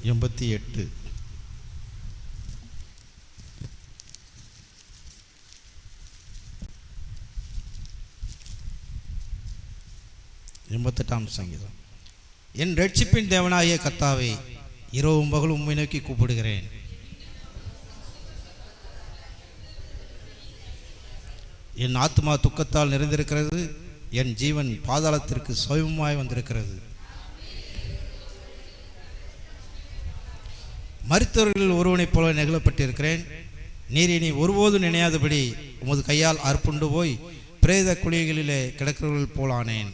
88. சங்கீதம். என் ரட்சிப்பின் தேவனாகிய கர்த்தாவே, இரவும் பகலும் உம்மை நோக்கி கூப்பிடுகிறேன். என் ஆத்மா துக்கத்தால் நிறைந்திருக்கிறது, என் ஜீவன் பாதாளத்திற்கு சமீபமாய் வந்திருக்கிறது. மரித்தவர்கள் ஒருவனைப் போல நெகிழப்பட்டிருக்கிறேன். நீர் இனி ஒருபோதும் நினையாதபடி உமது கையால் அறுப்புண்டு போய் பிரேத குழிகளிலே கிடக்கிறவர்கள் போலானேன்.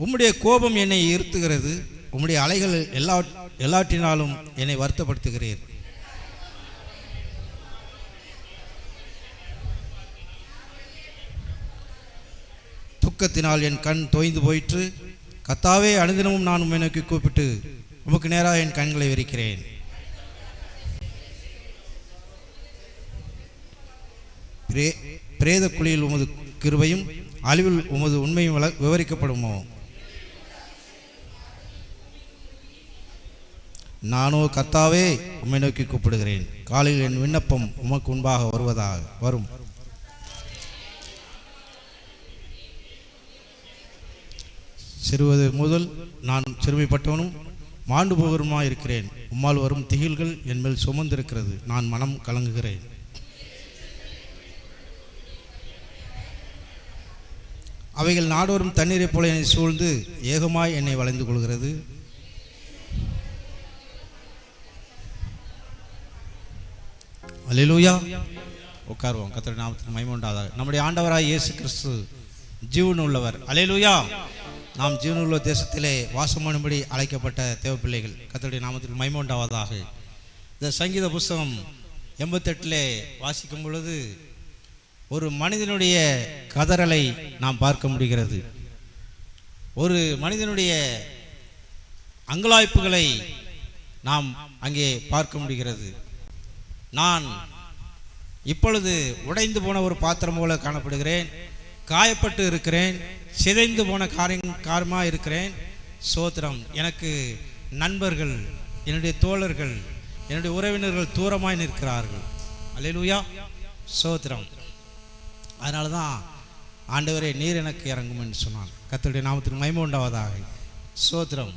உம்முடைய கோபம் என்னை ஈர்த்துகிறது, உம்முடைய அலைகள் எல்லாற்றினாலும் என்னை வருத்தப்படுத்துகிறீர். துக்கத்தினால் என் கண் தோய்ந்து போயிற்று. கர்த்தாவே, அனுதினமும் நான் உம்மை நோக்கி கூப்பிட்டு உமக்கு நேராக என் கண்களை விரிக்கிறேன். பிரேத குழியில் உமது கிருபையும் அழிவில் உமது உண்மையும் விவரிக்கப்படுமோ? நானோ கர்த்தாவே உம்மை நோக்கி கூப்பிடுகிறேன். காலையில் என் விண்ணப்பம் உமக்கு முன்பாக வரும். சிறுவது முதல் நான் சிறுமைப்பட்டவனும் மாண்டு போகிறவனுமாய் இருக்கிறேன். உம்மால் வரும் திகில்கள் என் மேல் சுமந்திருக்கிறது. நான் மனம் கலங்குகிறேன். அவைகள் நாடோறும் தண்ணீரை போல என்னை சூழ்ந்து ஏகமாய் என்னை வளைந்து கொள்கிறது. அல்லேலூயா. உட்காருவோம். கர்த்தருடைய நாமத்துக்கு மகிமை உண்டாவதாக. நம்முடைய ஆண்டவராய் இயேசு கிறிஸ்து ஜீவன் உள்ளவர். அல்லேலூயா. நாம் ஜீவனுள்ள தேசத்திலே வாசமானும்படி அழைக்கப்பட்ட தேவ பிள்ளைகள். கர்த்தருடைய நாமத்துக்கு மகிமை உண்டாவதாக. இந்த சங்கீத புஸ்தகம் 88 வாசிக்கும் பொழுது ஒரு மனிதனுடைய கதறலை நாம் பார்க்க முடிகிறது. ஒரு மனிதனுடைய அங்கலாய்ப்புகளை நாம் அங்கே பார்க்க முடிகிறது. நான் இப்பொழுது உடைந்து போன ஒரு பாத்திரம் போல காணப்படுகிறேன், காயப்பட்டு இருக்கிறேன், சிதைந்து போன காரியமாக இருக்கிறேன். சோத்திரம். எனக்கு நண்பர்கள், என்னுடைய தோழர்கள், என்னுடைய உறவினர்கள் தூரமாய் நிற்கிறார்கள். அல்லேலூயா. சோத்திரம். அதனால தான் ஆண்டவரே நீர் எனக்கு இறங்கும் என்று சொன்னான். கர்த்தருடைய நாமத்துக்கு மகிமை உண்டாவதாக. சோத்திரம்.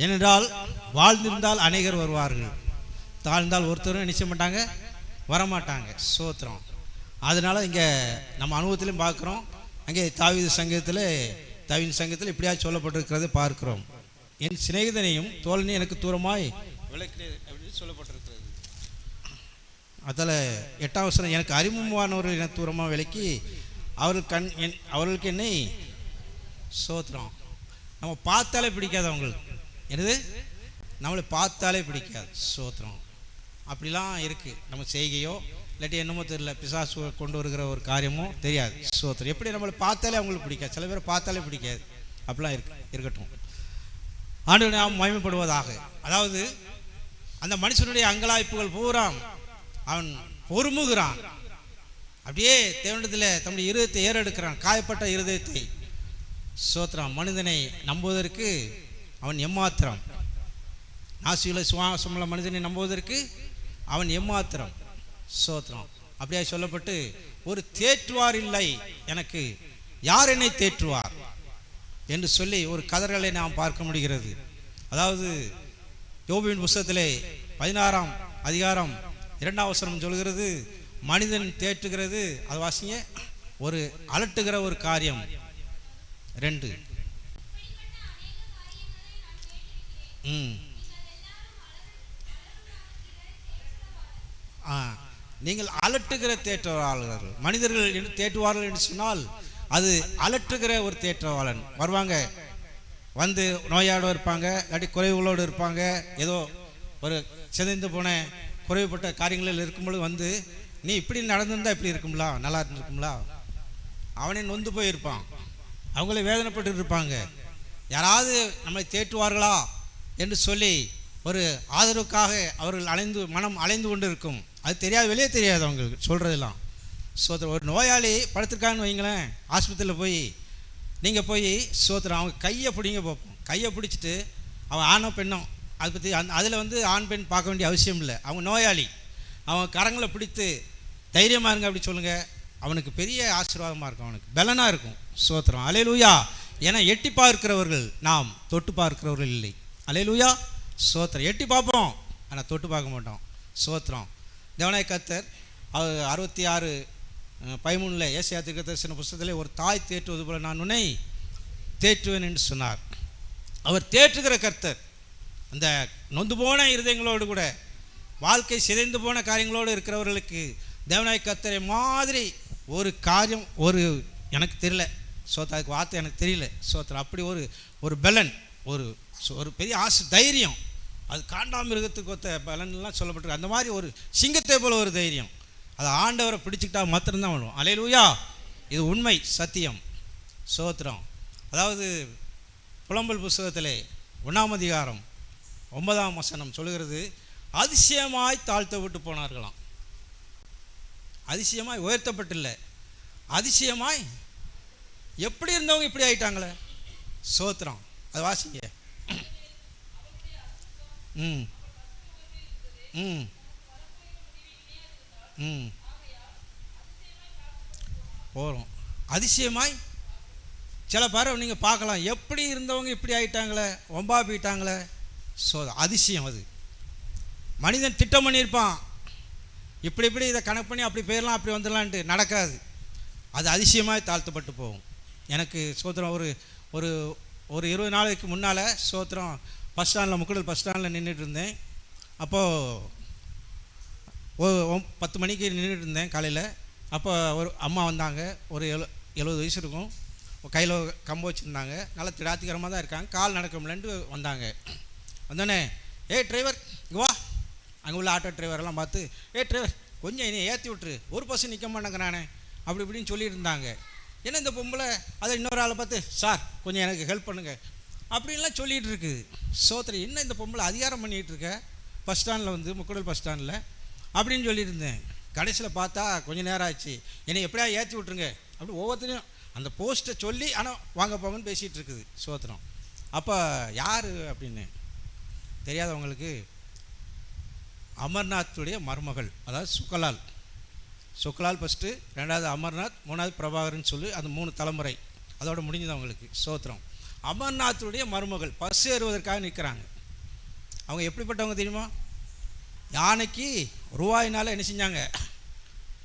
ஏனென்றால் வாழ்ந்திருந்தால் அநேகர் வருவார்கள், தாழ்ந்தால் ஒருத்தரும் நினைச்ச மாட்டாங்க, வரமாட்டாங்க. சோத்திரம். அதனால இங்கே நம்ம அனுபவத்திலையும் பார்க்குறோம். அங்கே தாவீது சங்கீதத்தில் இப்படியாக சொல்லப்பட்டிருக்கிறது பார்க்கிறோம். என் சிநேகிதனையும் தோழனையும் எனக்கு தூரமாய் விளக்கினேன் அப்படின்னு சொல்லப்பட்டிருக்கிறது. அதில் 8ஆம் வசனம், எனக்கு அறிமுகமானவர்கள் என தூரமாக விலக்கி அவர்களுக்கு என்னை. சோத்திரம். நம்ம பார்த்தாலே பிடிக்காது அவங்களுக்கு. என்னது? நம்மளை பார்த்தாலே பிடிக்காது. சோத்திரம். அப்படிலாம் இருக்குது. நம்ம செய்கையோ இல்லாட்டி என்னமோ தெரியல, பிசாசு கொண்டு வருகிற ஒரு காரியமோ தெரியாது. சோத்திரம். எப்படி நம்மளை பார்த்தாலே அவங்களுக்கு பிடிக்காது. சில பேரை பார்த்தாலே பிடிக்காது. அப்படிலாம் இருக்கட்டும். ஆண்டவரை நாம் மகிமைப்படுவதாக. அதாவது அந்த மனுஷனுடைய அங்கலாய்ப்புகள் பூரா அவன் பொறுமுகிறான். அப்படியே தேவனிடத்தில் தன்னுடைய இருதயத்தை ஏறெடுக்கிறான், காயப்பட்ட இருதயத்தை. சோத்திரம். மனிதனை நம்புவதற்கு அவன் எம்மாத்திரம். நாசியுள்ள சுவாசமுள்ள மனிதனை நம்புவதற்கு அவன் எம்மாத்திரம். சோத்திரம். அப்படியே சொல்லப்பட்டு, ஒரு தேற்றுவார் இல்லை எனக்கு, யார் என்னை தேற்றுவார் என்று சொல்லி ஒரு கதறலை நாம் பார்க்க முடிகிறது. அதாவது யோபுவின் புஸ்தகத்திலே 16ஆம் அதிகாரம் 2ஆம் வசனம் சொல்கிறது, மனிதன் தேற்றுகிறது. அது வாசிங்க. ஒரு அலட்டுகிற ஒரு காரியம். 2. நீங்கள் அலட்டுகிற தேற்றவாளர்கள். மனிதர்கள் என்று தேற்றுவார்கள் என்று சொன்னால் அது அலட்டுகிற ஒரு தேற்றவாளன். வருவாங்க, வந்து நோயாளோடு இருப்பாங்க, இல்லாட்டி குறைவுகளோடு இருப்பாங்க, ஏதோ ஒரு சிதைந்து போன குறைவுபட்ட காரியங்களில் இருக்கும்பொழுது வந்து, நீ இப்படி நடந்திருந்தா இப்படி இருக்கும்லா, நல்லா இருந்திருக்கும்லா. அவனே நொந்து போயிருப்பான், அவங்களே வேதனைப்பட்டு இருப்பாங்க. யாராவது நம்மளை தேற்றுவார்களா என்று சொல்லி ஒரு ஆதரவுக்காக அவர்கள் மனம் அலைந்து கொண்டு இருக்கும். அது தெரியாது, வெளியே தெரியாது அவங்களுக்கு சொல்கிறதெல்லாம். சோத்திரம். ஒரு நோயாளி படுத்திருக்கான்னு வைங்களேன், ஆஸ்பத்திரியில் போய் நீங்கள் போய் சோத்திரம் அவங்க கையை பிடிங்க பார்ப்போம். கையை பிடிச்சிட்டு அவன் ஆணோ பெண்ணோ அதை பற்றி அதில் வந்து ஆண் பெண் பார்க்க வேண்டிய அவசியம் இல்லை. அவங்க நோயாளி, அவன் கரங்களை பிடித்து தைரியமாக இருங்க அப்படி சொல்லுங்கள், அவனுக்கு பெரிய ஆசீர்வாதமாக இருக்கும், அவனுக்கு பலனாக இருக்கும். ஸ்தோத்திரம், அல்லேலூயா. ஏன்னா எட்டி பார்க்கிறவர்கள் நாம், தொட்டு பார்க்கிறவர்கள் இல்லை. அல்லேலூயா, ஸ்தோத்திரம். எட்டி பார்ப்போம் ஆனால் தொட்டு பார்க்க மாட்டோம். ஸ்தோத்திரம். தேவனாய கர்த்தர் 66:13 ஏசாயா தீர்க்கதரிசன புத்தகத்திலே ஒரு தாய் தேற்றுவது போல நான் உன்னை தேற்றுவேன் என்று சொன்னார். அவர் தேற்றுகிற கர்த்தர். அந்த நொந்து போன இருதயங்களோடு கூட, வாழ்க்கை சிதைந்து போன காரியங்களோடு இருக்கிறவர்களுக்கு தேவனாய கர்த்தரை மாதிரி ஒரு காரியம் எனக்கு தெரியல. அதுக்கு வார்த்தை எனக்கு தெரியல. அப்படி ஒரு பலன், ஒரு பெரிய தைரியம், அது காண்டாமிருகத்துக்கு ஒத்த பலன்லாம் சொல்லப்பட்டிருக்கு. அந்த மாதிரி ஒரு சிங்கத்தை போல ஒரு தைரியம், அதை ஆண்டவரை பிடிச்சிக்கிட்டா மாத்திரம்தான் வரும். அல்லேலூயா, இது உண்மை, சத்தியம். ஸ்தோத்திரம். அதாவது புலம்பல் புஸ்தகத்திலே 1ஆம் அதிகாரம் 9ஆம் வசனம் சொல்லுகிறது, அதிசயமாய் தாழ்த்தப்பட்டு போனார்களாம். அதிசயமாய் உயர்த்தப்பட்டில்லை, அதிசயமாய் எப்படி இருந்தவங்க இப்படி ஆயிட்டாங்களே. ஸ்தோத்திரம். அது வாசிங்க. ம் ம் ம் போகிறோம். அதிசயமாய் சில பேரை நீங்கள் பார்க்கலாம், எப்படி இருந்தவங்க இப்படி ஆயிட்டாங்களே, ஒம்பா போயிட்டாங்களே. அதிசயம். அது மனிதன் திட்டம் பண்ணியிருப்பான், இப்படி இதை கணக்கு பண்ணி அப்படி போயிடலாம், அப்படி வந்துடலான்ட்டு. நடக்காது. அது அதிசயமாய் தாழ்த்தப்பட்டு போகும். எனக்கு ஸ்தோத்திரம், ஒரு 20 நாளைக்கு முன்னால் ஸ்தோத்திரம் பஸ் ஸ்டாண்டில், முக்கூடல் பஸ் ஸ்டாண்டில் நின்றுட்டு இருந்தேன். அப்போது 10 மணிக்கு நின்றுட்டு இருந்தேன் காலையில். அப்போ ஒரு அம்மா வந்தாங்க, ஒரு 70 வயசு இருக்கும், கையில் கம்பு வச்சுருந்தாங்க, நல்லா திடாத்திகரமாக தான் இருக்காங்க, கால் நடக்க முடியலன்ட்டு வந்தாங்க. வந்தோடனே, டிரைவர் இங்கே வா. அங்கே உள்ள ஆட்டோ டிரைவரெல்லாம் பார்த்து, டிரைவர் கொஞ்சம் என்னை ஏற்றி விட்டுரு, ஒரு பஸ் நிற்க மாட்டேங்க நானே அப்படி இப்படின்னு சொல்லிட்டு இருந்தாங்க. ஏன்னா இந்த பொம்பளை அதை இன்னொரு ஆளை பார்த்து, சார் கொஞ்சம் எனக்கு ஹெல்ப் பண்ணுங்கள் அப்படின்லாம் சொல்லிகிட்டு இருக்குது. ஸ்தோத்திரம். என்ன இந்த பொம்பளை அதிகாரம் பண்ணிகிட்டு இருக்க பஸ் ஸ்டாண்டில் வந்து, முக்கூடல் பஸ் ஸ்டாண்டில் அப்படின்னு சொல்லிட்டு இருந்தேன். கடைசியில் பார்த்தா கொஞ்சம் நேரம் ஆச்சு, என்னை எப்படியா ஏற்றி விட்ருங்க அப்படி ஒவ்வொருத்தரையும் அந்த போஸ்ட்டை சொல்லி, ஆனால் வாங்க போங்கன்னு பேசிகிட்டு இருக்குது. ஸ்தோத்திரம். அப்போ யார் அப்படின்னு தெரியாதவங்களுக்கு, அமர்நாத்துடைய மருமகள், அதாவது சுக்கலால் ஃபஸ்ட்டு, 2வது அமர்நாத், 3வது பிரபாகர்னு சொல்லி அந்த 3 தலைமுறை அதோட முடிஞ்சது அவங்களுக்கு. ஸ்தோத்திரம். அமர்நாத்துடைய மருமகள் பஸ் ஏறுவதற்காக நிற்கிறாங்க. அவங்க எப்படிப்பட்டவங்க தெரியுமா? யானைக்கு ரூபாயினால் என்ன செஞ்சாங்க,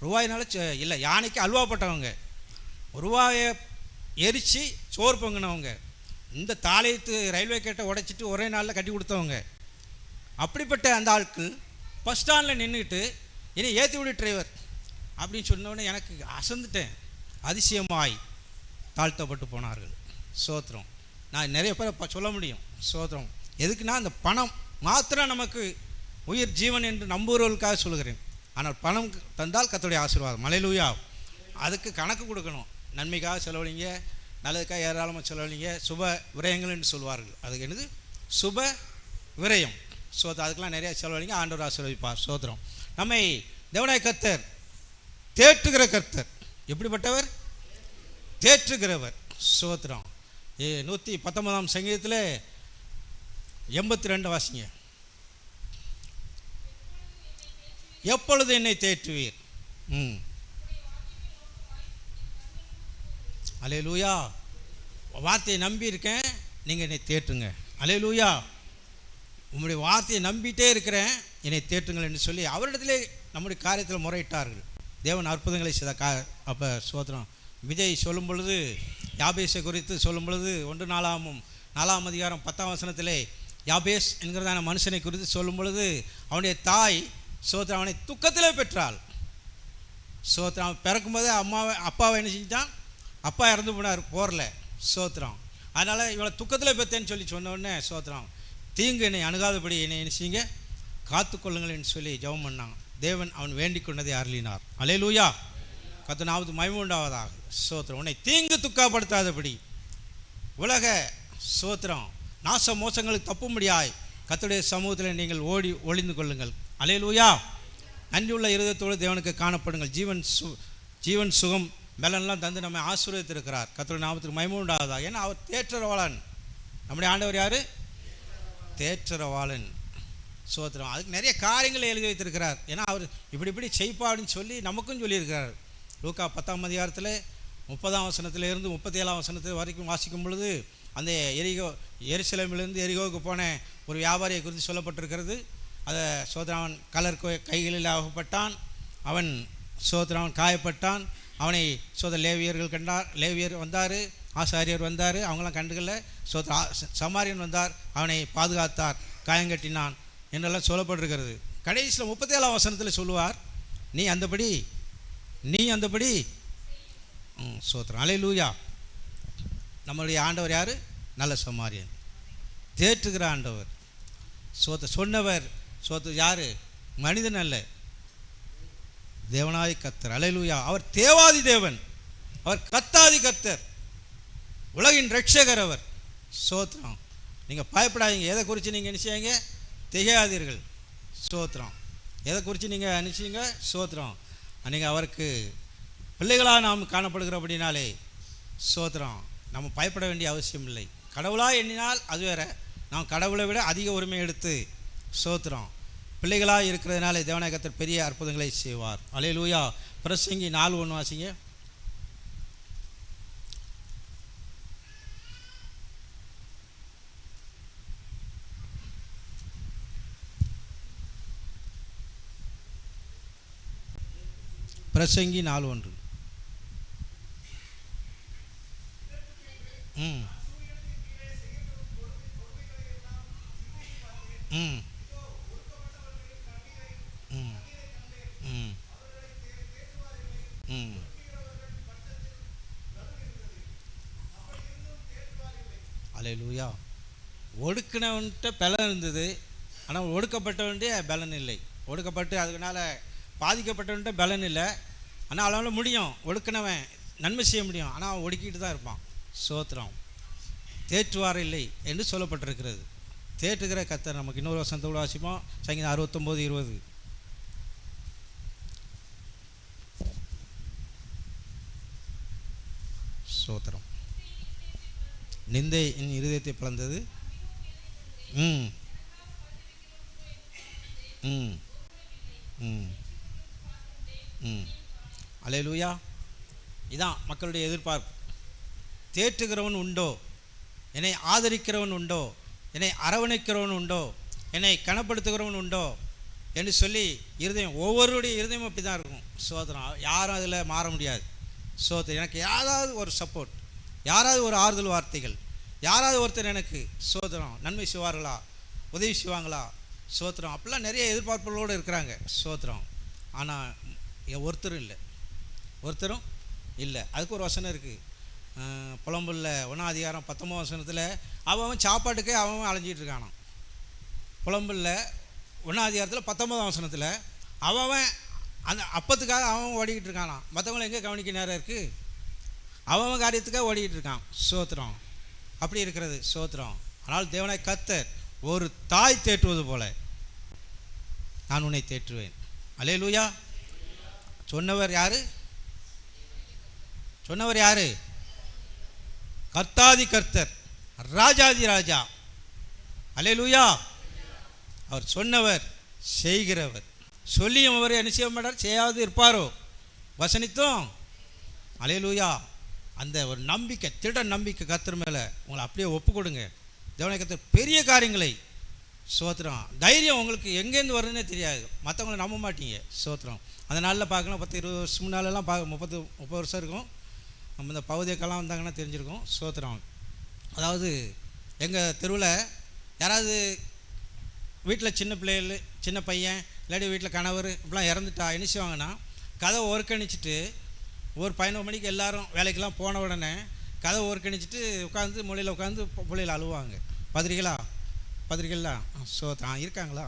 ரூபாயினால் இல்லை, யானைக்கு அல்வா போட்டவங்க, ரூபாயை எரித்து சோறு பொங்கினவங்க, இந்த தாளையத்து ரயில்வே கேட்டை உடைச்சிட்டு ஒரே நாளில் கட்டி கொடுத்தவங்க. அப்படிப்பட்ட அந்த ஆட்கள் பஸ் ஸ்டாண்டில் நின்றுட்டு, இனி ஏற்றி விடு டிரைவர் அப்படின்னு சொன்னோடனே எனக்கு அசந்துட்டேன். அதிசயமாய் தாழ்த்தப்பட்டு போனார்கள். ஸ்தோத்திரம். நான் நிறைய பேரை சொல்ல முடியும். ஸ்தோத்திரம். எதுக்குன்னா, அந்த பணம் மாத்திரம் நமக்கு உயிர் ஜீவன் என்று நம்புகிறவர்களுக்காக சொல்கிறேன். ஆனால் பணம் தந்தால் கர்த்தருடைய ஆசீர்வாதம். அல்லேலூயா. அதுக்கு கணக்கு கொடுக்கணும். நன்மைக்காக செலவழிங்க, நல்லதுக்காக ஏராளமாக செலவழிங்க, சுப விரயங்கள் என்று சொல்வார்கள். அதுக்கு என்னது சுப விரயம். அதுக்கெல்லாம் நிறைய செலவழிங்க, ஆண்டவர் ஆசீர்வதிப்பார். ஸ்தோத்திரம். நம்மை தேவனாய கர்த்தர் தேற்றுகிற கர்த்தர். எப்படிப்பட்டவர்? தேற்றுகிறவர். ஸ்தோத்திரம். 119ஆம் சங்கீதத்தில் 82 வாசிங்க. எப்பொழுது என்னை தேற்றுவீர்? அல்லேலூயா. வார்த்தையை நம்பி இருக்கேன், நீங்கள் என்னை தேற்றுங்க. அல்லேலூயா. உங்களுடைய வார்த்தையை நம்பிட்டே இருக்கிறேன், என்னை தேற்றுங்கள் என்று சொல்லி அவரிடத்திலே நம்முடைய காரியத்தில் முறையிட்டார்கள். தேவன் அற்புதங்களை செய்த அப்போ ஸ்தோத்திரம். விஜய் சொல்லும் பொழுது, யாபேஸை குறித்து சொல்லும் பொழுது 1 அதிகாரம் 10ஆம் வசனத்திலே யாபேஸ் என்கிறதான மனுஷனை குறித்து சொல்லும் பொழுது, அவனுடைய தாய் ஸ்தோத்திரம் அவனை துக்கத்திலே பெற்றாள். ஸ்தோத்திரம். அவன் பிறக்கும்போதே அப்பாவை என்ன செஞ்சான்? அப்பா இறந்து போனார் போரில். ஸ்தோத்திரம். அதனால் இவளை துக்கத்தில் பெற்றேன்னு சொன்ன உடனே ஸ்தோத்திரம், தீங்கு என்னை அணுகாதபடி என்னை என்ன செய்யுங்க, காத்துக்கொள்ளுங்கள் என்று சொல்லி ஜெபம் பண்ணாங்க. தேவன் அவன் வேண்டிக் கொண்டதை அருளினார். அல்லேலூயா. கர்த்தருக்கு மகிமை உண்டாவதாக. ஸ்தோத்திரம். உன்னை தீங்கு துக்கப்படுத்தாதபடி உலக ஸ்தோத்திரம் நாச மோசங்களுக்கு தப்பும்படியாய் கர்த்தருடைய சமூகத்தில் நீங்கள் ஒளிந்து கொள்ளுங்கள். அல்லேலூயா. நன்றியுள்ள இருதயத்தோடு தேவனுக்கு காணப்படுங்கள். ஜீவன் சுகம் பலன்லாம் தந்து நம்மை ஆசீர்வதித்திருக்கிறார். கர்த்தருடைய நாமத்துக்கு மகிமை உண்டாவதாக. ஏன்னா அவர் தேற்றரவாளன். நம்முடைய ஆண்டவர் யார்? தேற்றரவாளன். சோத்திரம். அதுக்கு நிறைய காரியங்களை எழுதி வைத்திருக்கிறார். ஏன்னா அவர் இப்படி இப்படி செய்ப்பா அப்படின்னு சொல்லி நமக்கும் சொல்லியிருக்கிறார். லூக்கா 10ஆம் அதிகாரத்தில் 30ஆம் வசனத்திலிருந்து 37ஆம் வசனத்து வரைக்கும் வாசிக்கும் பொழுது அந்த எருசலேமிலிருந்து எரிகோவுக்கு போன ஒரு வியாபாரியை குறித்து சொல்லப்பட்டிருக்கிறது. அதை சோதரவன் கலர் கைகளில் ஆகப்பட்டான். அவன் சோதரவன் காயப்பட்டான். அவனை லேவியர்கள் கண்டார். லேவியர் வந்தார், ஆசாரியர் வந்தார், அவங்களாம் கண்டுகல. சமாரியன் வந்தார், அவனை பாதுகாத்தார், காயங்கட்டினான் என்றெல்லாம் சொல்லப்பட்டிருக்கிறது. கடைசியில் 37ஆம் வசனத்தில் சொல்லுவார், நீ அந்தபடி சோத்திரம். அல்லேலூயா. நம்மளுடைய ஆண்டவர் யார்? நல்ல சமாரியன், தேற்றுகிற ஆண்டவர். சொன்னவர் யார்? மனிதன் அல்ல, தேவனாய் கர்த்தர். அல்லேலூயா. அவர் தேவாதி தேவன், அவர் கர்த்தாதி கர்த்தர், உலகின் ரட்சகர் அவர். சோத்திரம். நீங்கள் பயப்படாதீங்க. எதை குறித்து நீங்கள் நினைச்சீங்க? திகையாதீர்கள். சோத்திரம். எதை குறித்து நீங்கள் நினைச்சீங்க? சோத்திரம். நீங்கள் அவருக்கு பிள்ளைகளாக நாம் காணப்படுகிற அப்படின்னாலே சோத்திரம், நம்ம பயப்பட வேண்டிய அவசியம் இல்லை. கடவுளாக எண்ணினால் அது வேற. நாம் கடவுளை விட அதிக உரிமை எடுத்து சோத்திரம் பிள்ளைகளாக இருக்கிறதுனால தேவனாய கர்த்தர் பெரிய அற்புதங்களை செய்வார். அல்லேலூயா. பிரசங்கி 4:1 வாசிங்க. பிரசங்கி 4:1. ம் ம் ம் ம் ம் அல்லேலூயா. ஒடுக்கினவன்கிட்ட பலன் இருந்தது, ஆனால் ஒடுக்கப்பட்டவன்ட்டே பலன் இல்லை. ஒடுக்கப்பட்டு அதனால பாதிக்கப்பட்டவன்ட்ட பலன் இல்லை. ஆனால் அவனால் முடியும், ஒடுக்கினவன் நன்மை செய்ய முடியும், ஆனால் அவன் ஒடுக்கிட்டு தான் இருப்பான். சோத்திரம். தேற்றுவார் இல்லை என்று சொல்லப்பட்டிருக்கிறது. தேற்றுகிற கர்த்தர் நமக்கு. இன்னொரு வசனத்தோடு வாசிப்போம். சங்கீதம் 69:20. சோத்திரம். நிந்தை என் இருதயத்தை பிளந்தது. ம் ம் ம் ம் அல்லேலூயா. இதான் மக்களுடைய எதிர்பார்ப்பு. தேற்றுகிறவன் உண்டோ, என்னை ஆதரிக்கிறவன் உண்டோ, என்னை அரவணைக்கிறவன் உண்டோ, என்னை கனப்படுத்துகிறவன் உண்டோ என்று சொல்லி இருதயம், ஒவ்வொருடைய இருதயமும் அப்படி தான் இருக்கும். சோதரம். யாரும் அதில் மாற முடியாது. சோதரம். எனக்கு யாராவது ஒரு சப்போர்ட், யாராவது ஒரு ஆறுதல் வார்த்தைகள், யாராவது ஒருத்தர் எனக்கு சோதரம் நன்மை செய்வார்களா, உதவி செய்வாங்களா? சோத்திரம். அப்படிலாம் நிறைய எதிர்பார்ப்புகளோடு இருக்கிறாங்க. சோத்திரம். ஆனால் ஒருத்தரும் இல்லை. அதுக்கு ஒரு வசனம் இருக்குது. புலம்புல 1ஆம் அதிகாரம் 19ஆம் வசனத்தில் அவன் சாப்பாட்டுக்கே அவன் அலைஞ்சிட்டு இருக்கானான். புலம்புல 1ஆம் அதிகாரத்தில் 19ஆம் வசனத்தில் அவன் அந்த அப்பத்துக்காக அவன் ஓடிக்கிட்டு இருக்கானான். மற்றவங்களை எங்கே கவனிக்க நேரம் இருக்குது? அவன் காரியத்துக்காக ஓடிக்கிட்டு இருக்கான். சோத்திரம். அப்படி இருக்கிறது. சோத்திரம். ஆனால் தேவனாய் கர்த்தர் ஒரு தாய் தேற்றுவது போல நான் உன்னை தேற்றுவேன். அல்லேலூயா. சொன்னவர் யாரு? கர்த்தாதி கர்த்தர், ராஜாதி ராஜா. அல்லேலூயா. அவர் சொன்னவர் செய்கிறவர். சொல்லியும் அவர் என்ன செய்ய மாட்டார்? செய்யாது இருப்பாரோ? வசனித்தும். அல்லேலூயா. அந்த ஒரு நம்பிக்கை, திட நம்பிக்கை கர்த்தர் மேலே உங்களை அப்படியே ஒப்பு கொடுங்க. தேவனாய கர்த்தர் பெரிய காரியங்களை. சோத்திரம். தைரியம் உங்களுக்கு எங்கேருந்து வருதுன்னே தெரியாது. மற்றவங்களை நம்ப மாட்டீங்க. சோத்திரம். அந்த நாளில் பார்க்கணும். 10-20 வருஷம் முன்னாலெல்லாம் 30 வருஷம் இருக்கும். நம்ம இந்த பகுதியக்கெல்லாம் வந்தாங்கன்னா தெரிஞ்சிருக்கும். சோத்திரம். அதாவது எங்கள் தெருவில் யாராவது வீட்டில் சின்ன பிள்ளைகள், சின்ன பையன், இல்லாட்டி வீட்டில் கணவர் இப்படிலாம் இறந்துட்டா என்ன செய்வாங்கன்னா, கதவை ஒர்க்கணிச்சிட்டு ஒரு 11 மணிக்கு எல்லோரும் வேலைக்கெல்லாம் போன உடனே கதவை ஒர்க்கணிச்சிட்டு உட்காந்து மொழியில் உட்காந்து பிள்ளைகள் அழுவாங்க. பத்திரிகைலாம் சோத்திரம் இருக்காங்களா?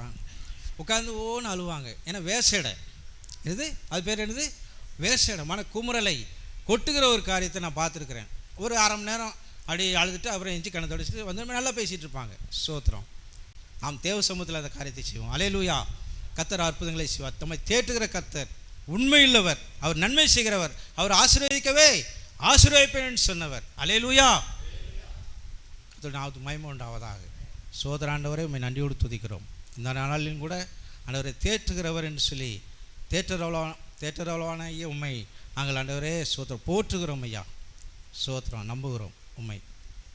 உட்காந்து ஓன்னு அழுவாங்க. ஏன்னா வேசடை இது, அது பேர் என்னது? வேசடை. மன குமுறலை கொட்டுகிற ஒரு காரியத்தை நான் பார்த்துருக்குறேன். ஒரு அரை மணி நேரம் அப்படி அழுதுட்டு அப்புறம் எஞ்சி கணத்தை அடிச்சுட்டு வந்து நல்லா பேசிகிட்டு இருப்பாங்க. சோத்திரம். நாம் தேவ சமூகத்தில் அந்த காரியத்தை செய்வோம். அல்லேலூயா. கர்த்தர் அற்புதங்களை செய்வார். தம்மை தேற்றுகிற கர்த்தர் உண்மையுள்ளவர், அவர் நன்மை செய்கிறவர், அவர் ஆசீர்வதிக்கவே ஆசீர்வதிப்பேன் சொன்னவர். அல்லேலூயா. நாமத்து மகிமை உண்டாவதாக. சோதர ஆண்டவரே, உம்மை நன்றியோடு துதிக்கிறோம். இந்த நாளிலும் கூட ஆண்டவரை தேற்றுகிறவர் என்று சொல்லி தேற்றரவளான ஐயா உண்மை நாங்கள் ஆண்டவரே சோத்திரம் போற்றுகிறோம் ஐயா. சோத்திரம் நம்புகிறோம் உண்மை.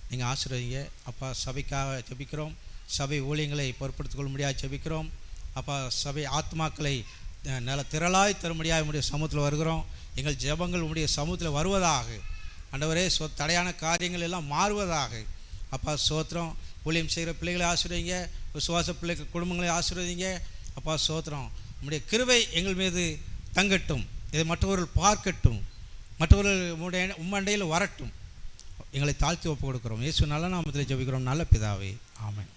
நீங்கள் ஆசீர்வதிங்க அப்பா. சபைக்காக ஜெபிக்கிறோம். சபை ஊழியங்களை பொறுப்படுத்திக் கொள்ளும்படியாக ஜெபிக்கிறோம் அப்பா. சபை ஆத்மாக்களை நல்ல திரளாய் தரும்படியாக உம்முடைய சமூகத்தில் வருகிறோம். எங்கள் ஜெபங்கள் உம்முடைய சமூகத்தில் வருவதாக ஆண்டவரே. தடையான காரியங்கள் எல்லாம் மாறுவதாக அப்பா. சோத்திரம். ஊழியம் செய்கிற பிள்ளைகளை ஆசீர்வதிங்க. விசுவாச பிள்ளைகள் குடும்பங்களை ஆசீர்வதிங்க அப்பா. சோத்திரம். உம்முடைய கிருபை எங்கள் மீது தங்கட்டும். இதை மற்றவர்கள் பார்க்கட்டும். மற்றவர்கள் உம்மண்டையில் வரட்டும். எங்களை தாழ்த்தி ஒப்பு கொடுக்கிறோம். இயேசு நல்ல நாமத்தில் ஜெபிக்கிறோம் நல்ல பிதாவே. ஆமென்.